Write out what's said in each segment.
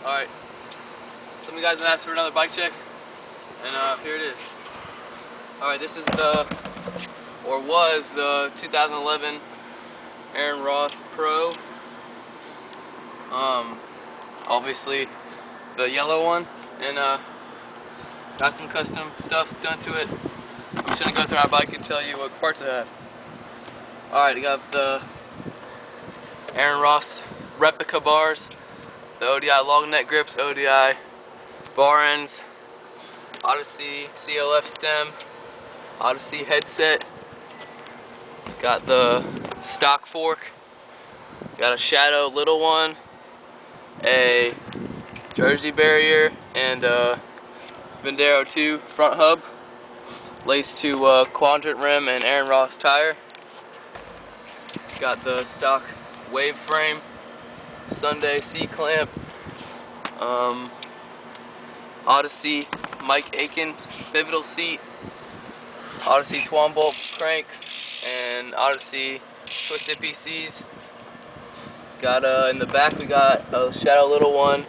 Alright, some of you guys been asking for another bike check, and here it is. Alright, this is was the 2011 Aaron Ross Pro. Obviously the yellow one, and got some custom stuff done to it. I'm just gonna go through our bike and tell you what parts it have. Alright, I got the Aaron Ross replica bars, the ODI long neck grips, ODI bar ends, Odyssey CLF stem, Odyssey headset, got the stock fork, got a Shadow little one, a Jersey barrier, and a Vendero 2 front hub, laced to Quadrant rim and Aaron Ross tire. Got the stock wave frame, Sunday C-clamp, Odyssey Mike Aiken pivotal seat, Odyssey Twombolt cranks, and Odyssey twisted PCs. Got in the back we got a Shadow little one,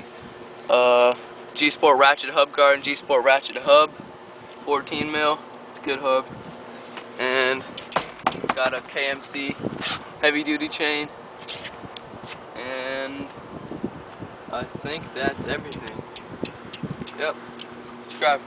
G-Sport ratchet hub guard and G-Sport ratchet hub, 14 mil. It's a good hub. And got a KMC heavy duty chain. And I think that's everything. Yep. Subscribe.